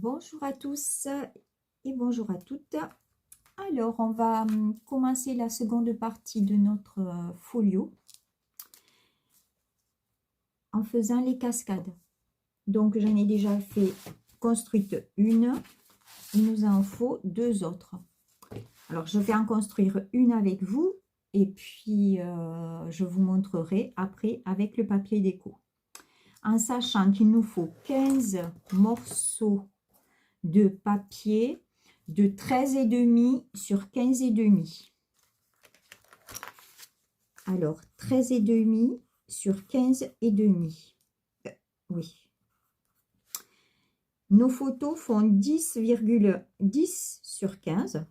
Bonjour à tous et bonjour à toutes. Alors, on va commencer la seconde partie de notre folio en faisant les cascades. Donc, j'en ai déjà fait construite une. Il nous en faut deux autres. Alors, je vais en construire une avec vous et puis je vous montrerai après avec le papier déco. En sachant qu'il nous faut 15 morceaux de papier de 13,5 sur 15,5. Alors, 13,5 sur 15,5. Oui. Nos photos font 10,10 sur 15.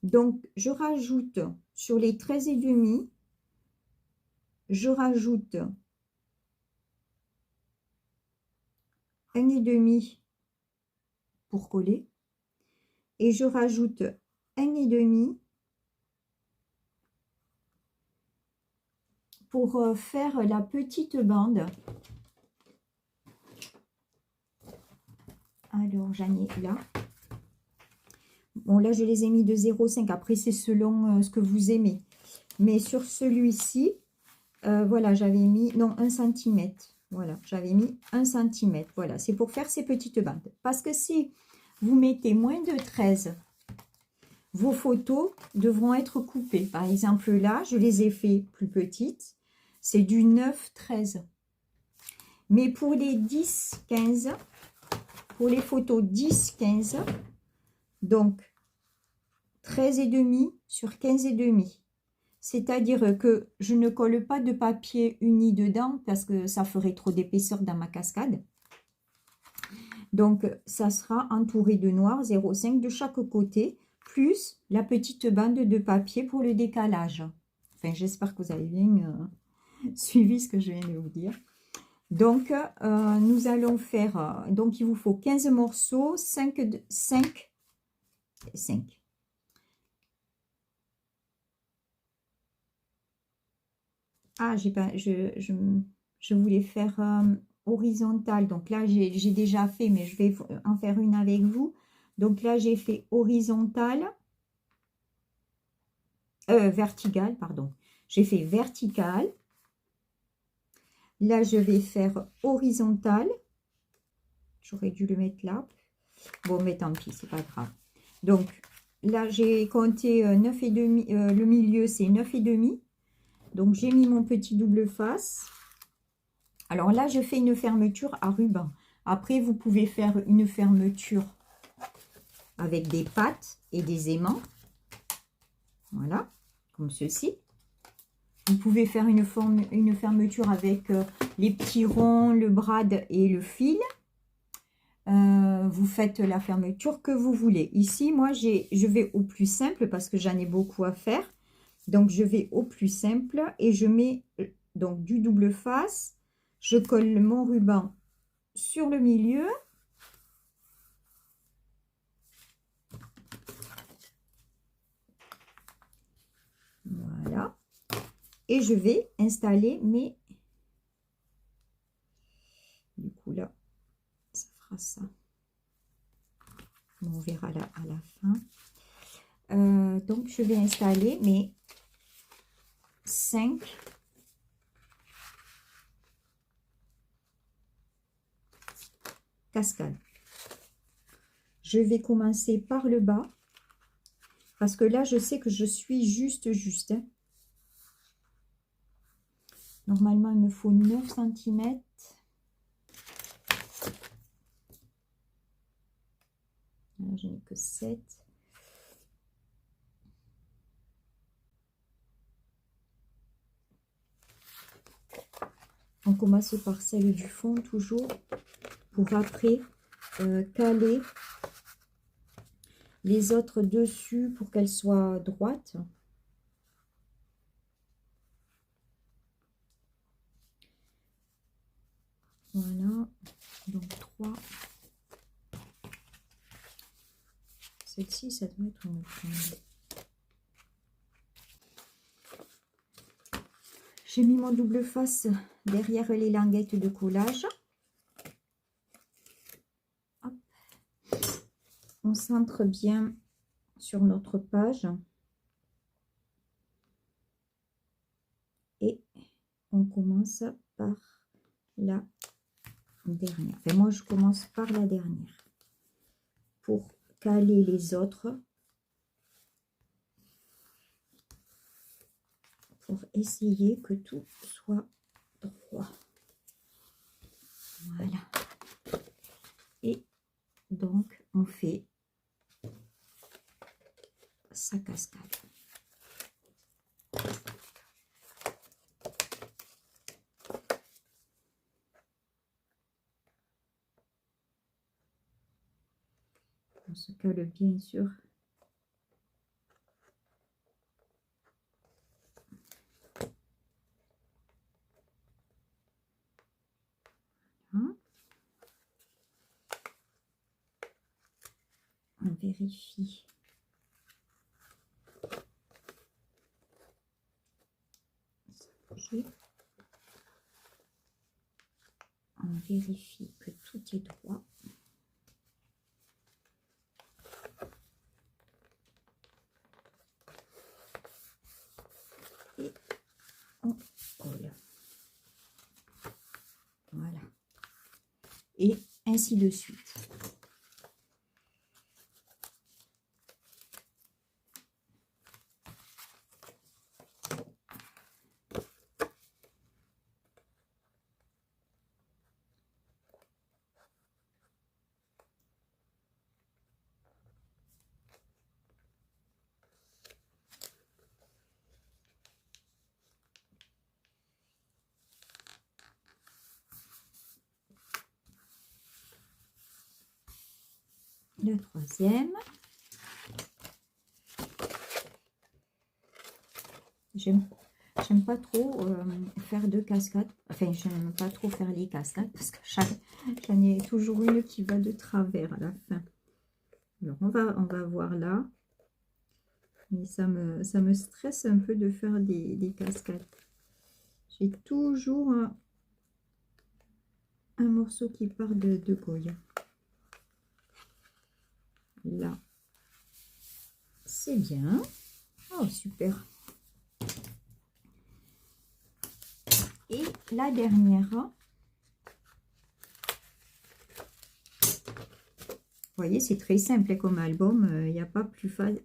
Donc, je rajoute sur les 13,5, je rajoute 1,5 pour coller. Et je rajoute 1,5 pour faire la petite bande. Alors, j'en ai là. Bon, là, je les ai mis de 0,5. Après, c'est selon ce que vous aimez. Mais sur celui-ci, voilà, j'avais mis, non, 1 cm. Voilà, j'avais mis 1 cm. Voilà, c'est pour faire ces petites bandes. Parce que si vous mettez moins de 13, vos photos devront être coupées. Par exemple, là, je les ai fait plus petites. C'est du 9-13. Mais pour les 10-15, pour les photos 10-15, donc 13,5 sur 15,5. C'est-à-dire que je ne colle pas de papier uni dedans parce que ça ferait trop d'épaisseur dans ma cascade. Donc, ça sera entouré de noir 0,5 de chaque côté, plus la petite bande de papier pour le décalage. Enfin, j'espère que vous avez bien suivi ce que je viens de vous dire. Donc, nous allons faire, donc il vous faut 15 morceaux, 5. Ah, je voulais faire horizontal. Donc là, j'ai déjà fait, mais je vais en faire une avec vous. Donc là, j'ai fait horizontal, vertical, pardon. J'ai fait vertical. Là, je vais faire horizontal. J'aurais dû le mettre là. Bon, mais tant pis, c'est pas grave. Donc là, j'ai compté 9,5. Le milieu, c'est 9,5. Donc, j'ai mis mon petit double face. Alors là, je fais une fermeture à ruban. Après, vous pouvez faire une fermeture avec des pattes et des aimants. Voilà, comme ceci. Vous pouvez faire une fermeture avec les petits ronds, le brad et le fil. Vous faites la fermeture que vous voulez. Ici, moi, je vais au plus simple parce que j'en ai beaucoup à faire. Donc, je vais au plus simple et je mets donc du double face. Je colle mon ruban sur le milieu. Voilà. Et je vais installer mes... Du coup, là, ça fera ça. On verra là à la fin. Donc, je vais installer mes 5 cascades. Je vais commencer par le bas parce que là, je sais que je suis juste. Hein. Normalement, il me faut 9 cm. Là, je n'ai que 7. On commence par celle du fond toujours pour après caler les autres dessus pour qu'elles soient droites. Voilà, donc 3. Celle-ci, ça doit être une prendre. J'ai mis mon double face derrière les languettes de collage. concentre bien sur notre page. Et on commence par la dernière. Enfin, moi, je commence par la dernière pour caler les autres, pour essayer que tout soit droit. Voilà. Et donc, on fait sa cascade. On se cale bien sûr. Voilà. On vérifie. On vérifie que tout est droit. Et on colle. Voilà. Et ainsi de suite. Le troisième. J'aime pas trop faire de cascades. Enfin, j'aime pas trop faire les cascades parce que j'en ai toujours une qui va de travers à la fin. Alors, on va voir là. Mais ça me stresse un peu de faire des cascades. J'ai toujours un morceau qui part de Goya. Là, c'est bien. Oh, super. Et la dernière. Vous voyez, c'est très simple comme album. Il n'y a pas plus facile.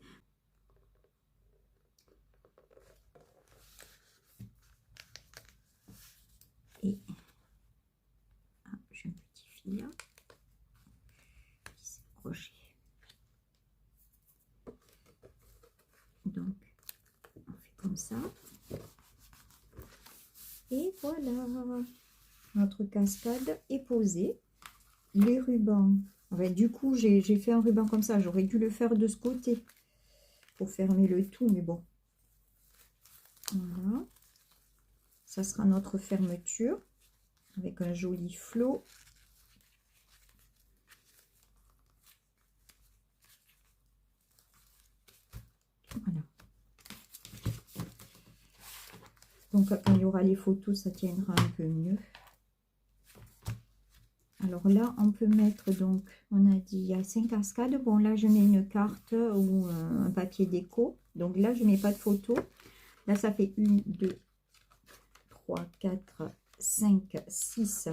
Et j'ai un petit fil là qui s'est accroché. Donc, on fait comme ça. Et voilà, notre cascade est posée. Les rubans, ouais, du coup, j'ai fait un ruban comme ça. J'aurais dû le faire de ce côté pour fermer le tout, mais bon. Voilà. Ça sera notre fermeture avec un joli flot. Voilà. Donc, quand il y aura les photos, ça tiendra un peu mieux. Alors là, on peut mettre, donc, on a dit, il y a 5 cascades. Bon, là, je mets une carte ou un papier déco. Donc là, je ne mets pas de photo. Là, ça fait 1, 2, 3, 4, 5, 6,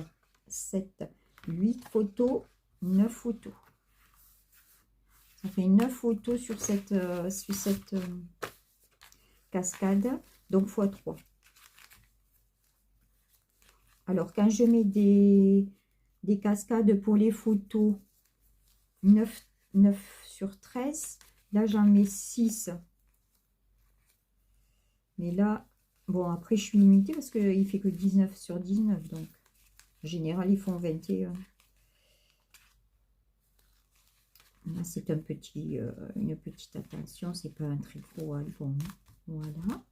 7, 8 photos, 9 photos. Ça fait 9 photos sur cette cascade, donc x 3. Alors, quand je mets des cascades pour les photos, 9 sur 13, là, j'en mets 6. Mais là, bon, après, je suis limitée parce qu'il ne fait que 19 sur 19. Donc, en général, ils font 21. Là, c'est un petit, une petite attention. C'est pas un très gros album. Voilà.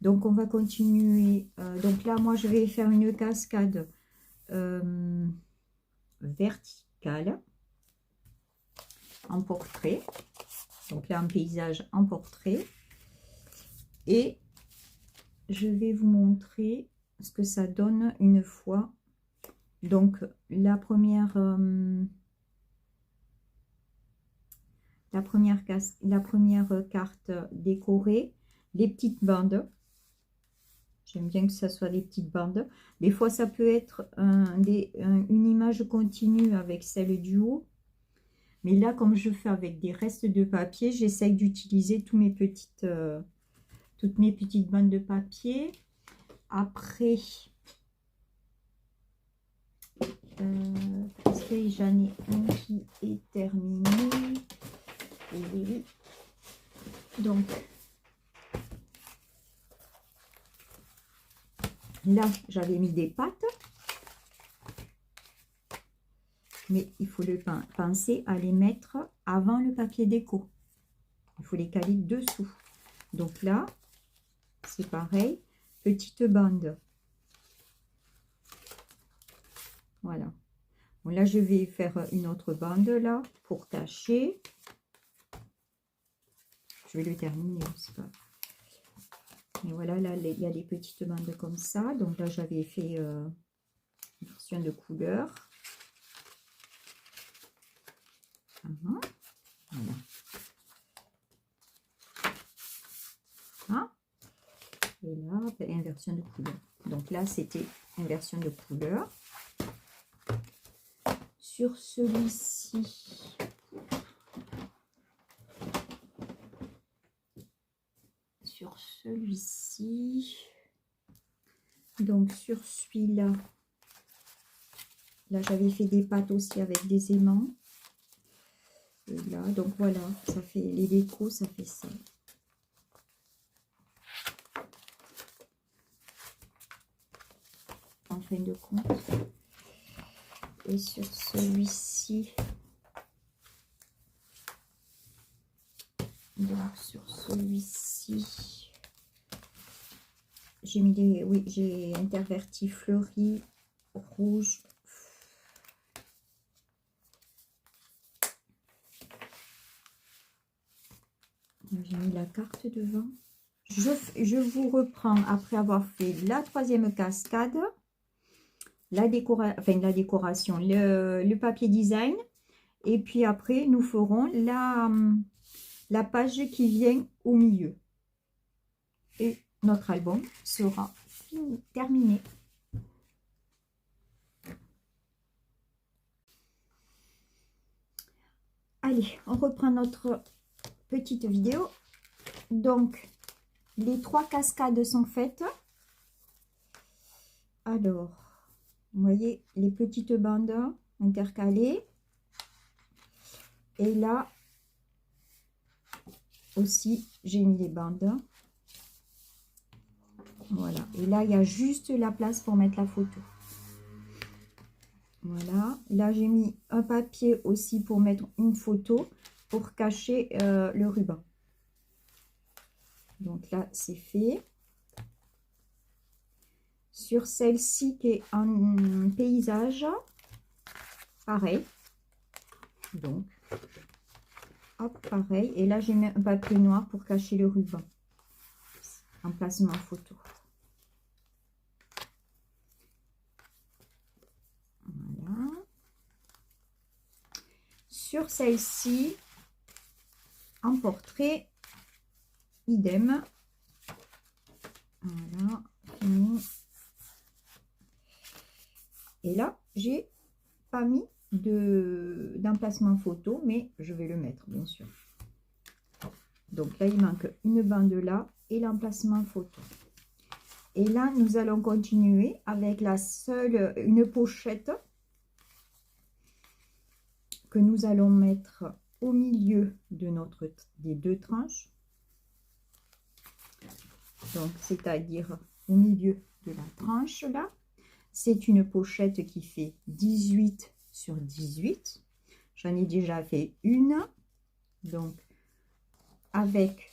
Donc, on va continuer. Donc là, moi, je vais faire une cascade verticale en portrait. Donc là, un paysage en portrait. Et je vais vous montrer ce que ça donne une fois. Donc, la première la première carte décorée, les petites bandes. J'aime bien que ça soit des petites bandes. Des fois, ça peut être une image continue avec celle du haut. Mais là, comme je fais avec des restes de papier, j'essaye d'utiliser toutes mes petites bandes de papier. Après, parce que j'en ai un qui est terminé. Oui. Donc, là, j'avais mis des pattes. Mais il faut penser à les mettre avant le papier déco. Il faut les caler dessous. Donc là, c'est pareil. Petite bande. Voilà. Bon, là, je vais faire une autre bande là pour cacher. Je vais le terminer aussi. Mais voilà, là, il y a des petites bandes comme ça. Donc là, j'avais fait une version de couleur. Voilà. Ah. Et là, inversion de couleur. Donc là, c'était inversion de couleur. Sur celui-ci, donc sur celui-là, là j'avais fait des pattes aussi avec des aimants. Et là, donc voilà, ça fait les décos, ça fait ça. En fin de compte. Et sur celui-ci, donc sur celui-ci, j'ai mis des, oui, j'ai interverti fleuri rouge. J'ai mis la carte devant. Je vous reprends après avoir fait la troisième cascade, la décoration, le papier design. Et puis après, nous ferons la page qui vient au milieu. Et notre album sera fini, terminé. Allez, on reprend notre petite vidéo. Donc, les 3 cascades sont faites. Alors, vous voyez les petites bandes intercalées. Et là aussi, j'ai mis les bandes. Voilà. Et là, il y a juste la place pour mettre la photo. Voilà. Là, j'ai mis un papier aussi pour mettre une photo, pour cacher le ruban. Donc là, c'est fait. Sur celle-ci qui est en paysage, pareil. Donc, hop, pareil. Et là, j'ai mis un papier noir pour cacher le ruban. Emplacement photo. Voilà. Sur celle-ci, en portrait, idem. Voilà, fini. Et là, j'ai pas mis d'emplacement photo, mais je vais le mettre, bien sûr. Donc là, il manque une bande là et l'emplacement photo. Et là, nous allons continuer avec une pochette que nous allons mettre au milieu des 2 tranches. Donc, c'est-à-dire au milieu de la tranche là. C'est une pochette qui fait 18 sur 18. J'en ai déjà fait une. Donc, avec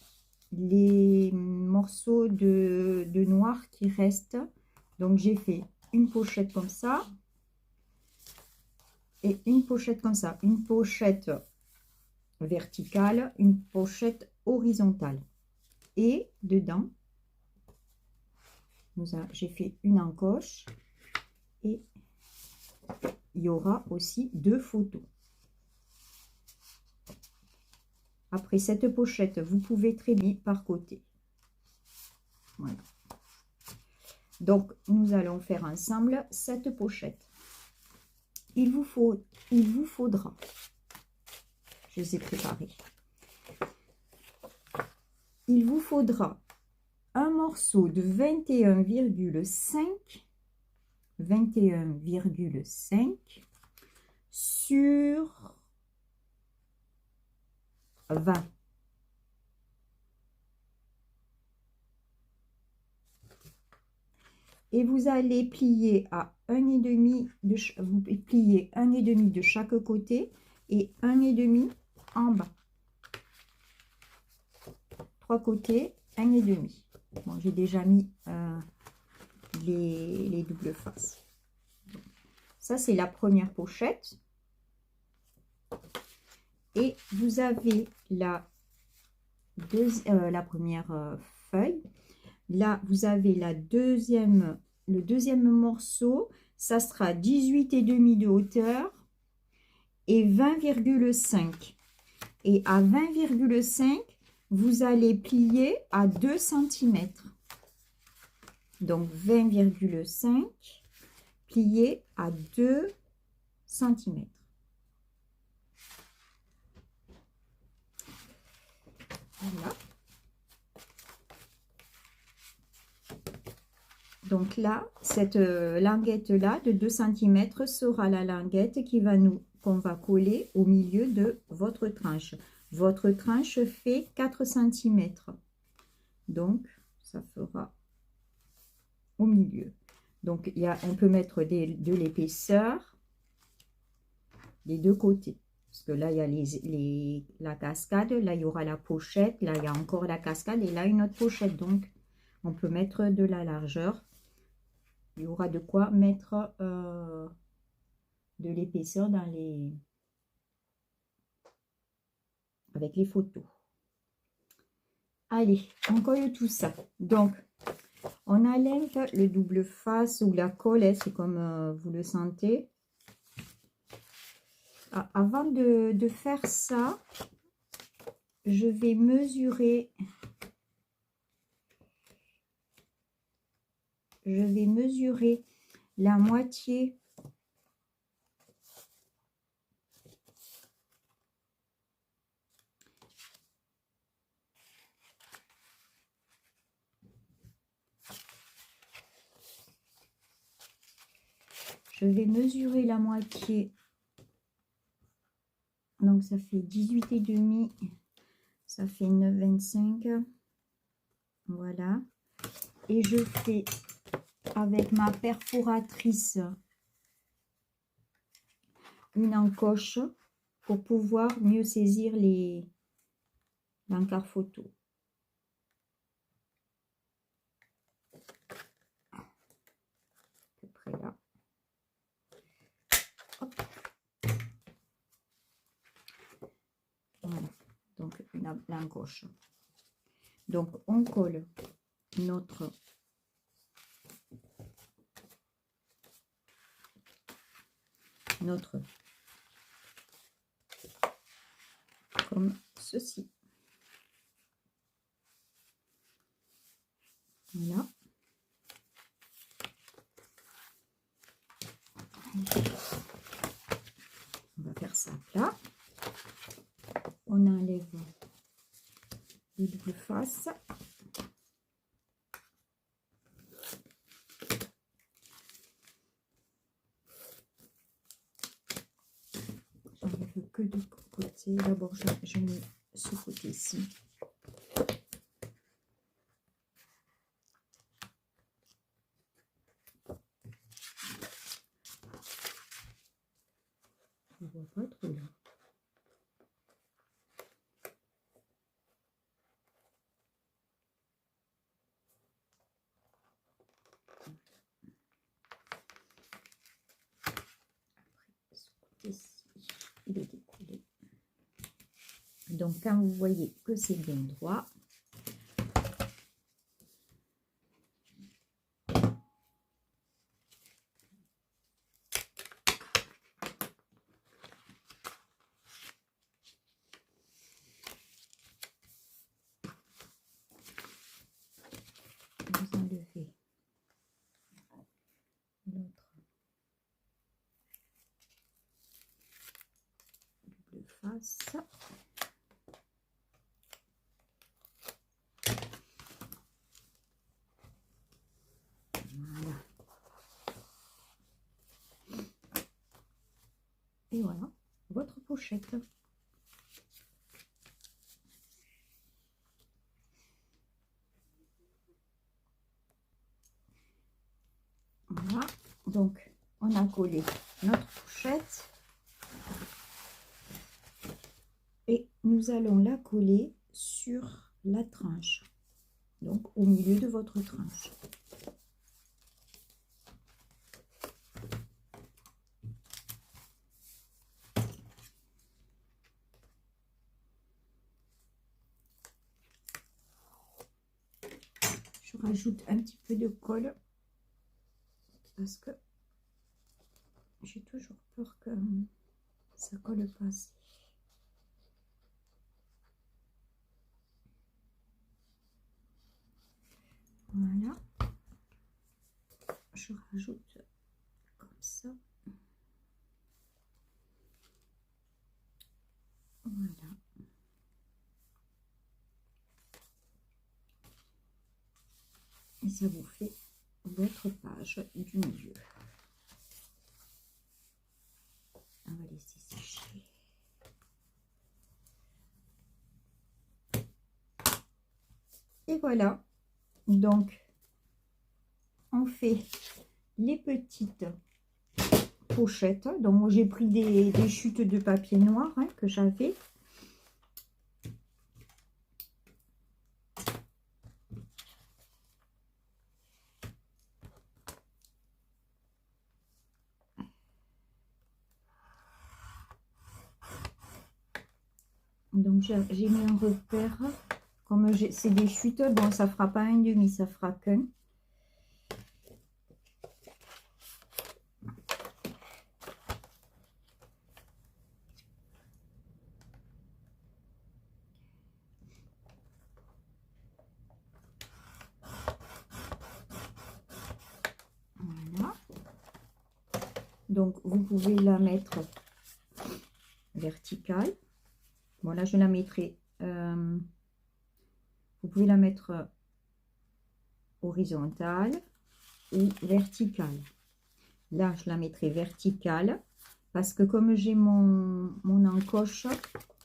les morceaux de noir qui restent. Donc, j'ai fait une pochette comme ça. Et une pochette comme ça. Une pochette verticale, une pochette horizontale. Et dedans, j'ai fait une encoche. Et il y aura aussi 2 photos. Après cette pochette, vous pouvez trimer par côté. Voilà. Donc, nous allons faire ensemble cette pochette. Il vous faudra, je les ai préparés, il vous faudra un morceau de 21,5 sur 20. Et vous allez plier à 1,5 vous pliez 1,5 de chaque côté et 1,5 en bas. 3 côtés, 1,5. Bon, j'ai déjà mis les doubles faces. Ça, c'est la première pochette. Et vous avez la première feuille. Là, vous avez le deuxième morceau. Ça sera 18,5 de hauteur et 20,5. Et à 20,5, vous allez plier à 2 cm. Donc 20,5 plié à 2 cm. Voilà. Donc là, cette languette-là de 2 cm sera la languette qu'on va coller au milieu de votre tranche. Votre tranche fait 4 cm. Donc, ça fera au milieu. Donc, on peut mettre de l'épaisseur des deux côtés. Parce que là, il y a la cascade, là, il y aura la pochette, là, il y a encore la cascade et là, une autre pochette. Donc, on peut mettre de la largeur. Il y aura de quoi mettre de l'épaisseur avec les photos. Allez, on colle tout ça. Donc, on enlève le double face ou la colle, c'est comme vous le sentez. Avant de faire ça, je vais mesurer. Je vais mesurer la moitié . Je vais mesurer la moitié. Donc, ça fait 18,5. Ça fait 9,25. Voilà. Et je fais avec ma perforatrice une encoche pour pouvoir mieux saisir l'encart photo. À peu près là. Hop. Voilà. Donc, l'encoche. Donc, on colle notre comme ceci. Voilà. On va faire ça là. On enlève les doubles faces. J'enlève que de côté. D'abord, je mets ce côté-ci. Je ne vois pas trop là. Il est décollé. Donc, quand vous voyez que c'est bien droit, passe. Voilà. Et voilà, votre pochette. Voilà, donc on a collé notre pochette et nous allons la coller sur la tranche, donc au milieu de votre tranche. Je rajoute un petit peu de colle parce que j'ai toujours peur que ça colle pas assez. Voilà, je rajoute comme ça. Voilà. Et ça vous fait votre page du milieu. On va laisser sécher. Et voilà. Donc, on fait les petites pochettes. Donc, j'ai pris des chutes de papier noir hein, que j'avais. Donc, j'ai mis un repère. Comme c'est des chutes, bon, ça fera pas un demi, ça fera qu'un. Voilà. Donc, vous pouvez la mettre verticale. Bon, là, je la mettrai... vous pouvez la mettre horizontale ou verticale. Là, je la mettrai verticale parce que comme j'ai mon encoche,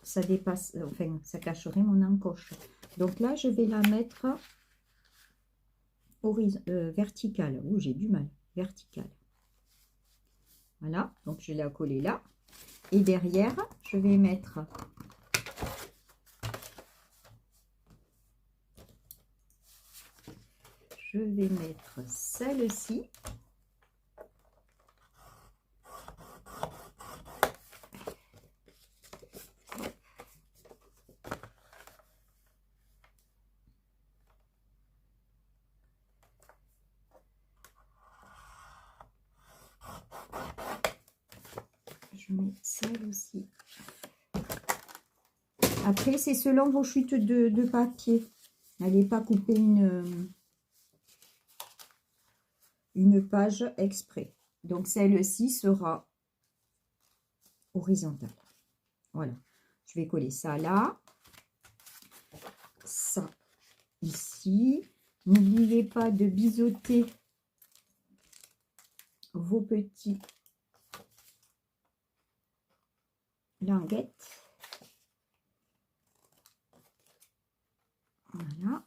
ça dépasse, enfin, ça cacherait mon encoche. Donc là, je vais la mettre verticale. Ouh, j'ai du mal. Verticale. Voilà, donc je l'ai collée là. Et derrière, je vais mettre celle-ci. Je mets celle aussi. Après, c'est selon vos chutes de papier. N'allez pas couper une page exprès. Donc, celle-ci sera horizontale. Voilà. Je vais coller ça là. Ça ici. N'oubliez pas de biseauter vos petits languettes. Voilà.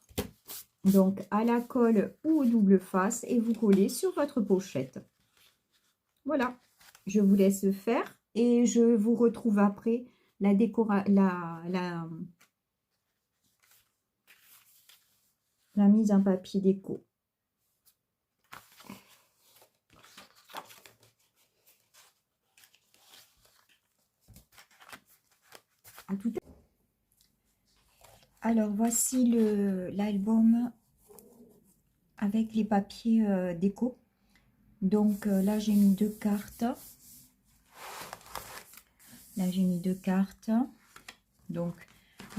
Donc, à la colle ou au double face et vous collez sur votre pochette. Voilà. Je vous laisse faire et je vous retrouve après la mise en papier déco. À tout à l'heure. Alors, voici l'album avec les papiers déco. Donc, là, j'ai mis 2 cartes. Là, j'ai mis 2 cartes. Donc,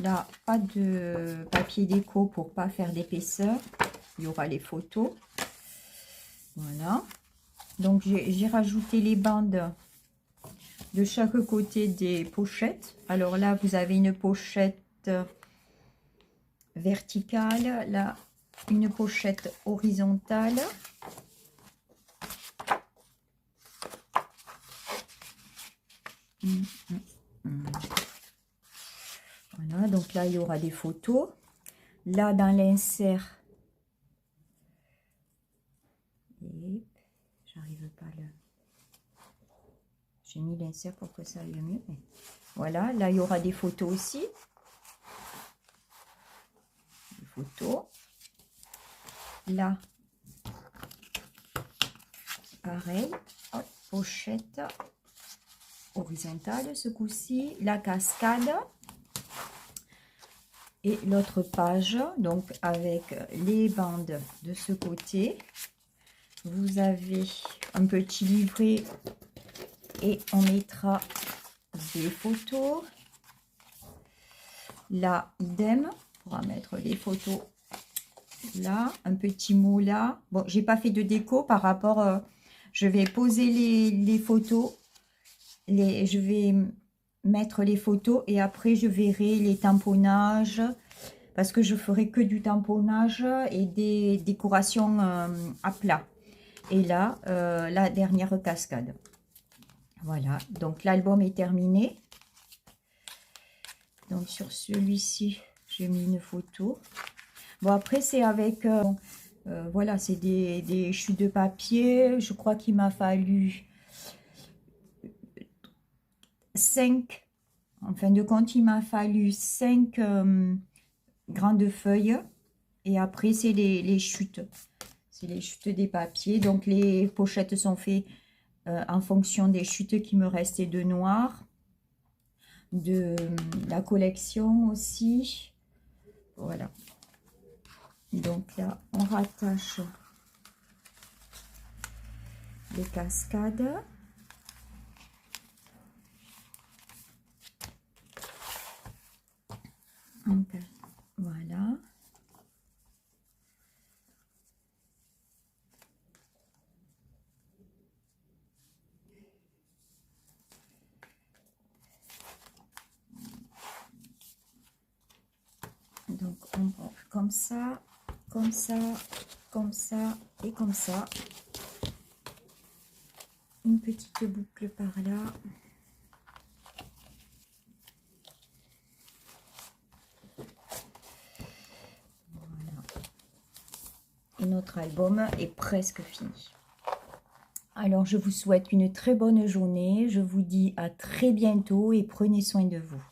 là, pas de papier déco pour pas faire d'épaisseur. Il y aura les photos. Voilà. Donc, j'ai rajouté les bandes de chaque côté des pochettes. Alors là, vous avez une pochette verticale, là, une pochette horizontale. Voilà, donc là, il y aura des photos. Là, dans l'insert, j'arrive pas là. J'ai mis l'insert pour que ça aille mieux. Mais voilà, là, il y aura des photos aussi. Des photos. Là, pareil. Hop, pochette horizontale ce coup-ci. La cascade. Et l'autre page, donc avec les bandes de ce côté. Vous avez un petit livret et on mettra des photos. Là, idem, on va mettre les photos là, un petit mot là. Bon, j'ai pas fait de déco par rapport, je vais poser les photos, je vais mettre les photos et après je verrai les tamponnages parce que je ferai que du tamponnage et des décorations à plat. Et là, la dernière cascade. Voilà, donc l'album est terminé. Donc sur celui-ci, j'ai mis une photo. Bon, après c'est avec, voilà, c'est des chutes de papier. Je crois qu'il m'a fallu 5, en fin de compte, il m'a fallu 5 grandes feuilles. Et après, c'est les chutes. C'est les chutes des papiers. Donc, les pochettes sont faites en fonction des chutes qui me restaient de noir. De la collection aussi. Voilà. Donc là, on rattache les cascades. Donc, voilà. Donc, on prend comme ça, comme ça, comme ça et comme ça. Une petite boucle par là. Voilà. Et notre album est presque fini. Alors, je vous souhaite une très bonne journée. Je vous dis à très bientôt et prenez soin de vous.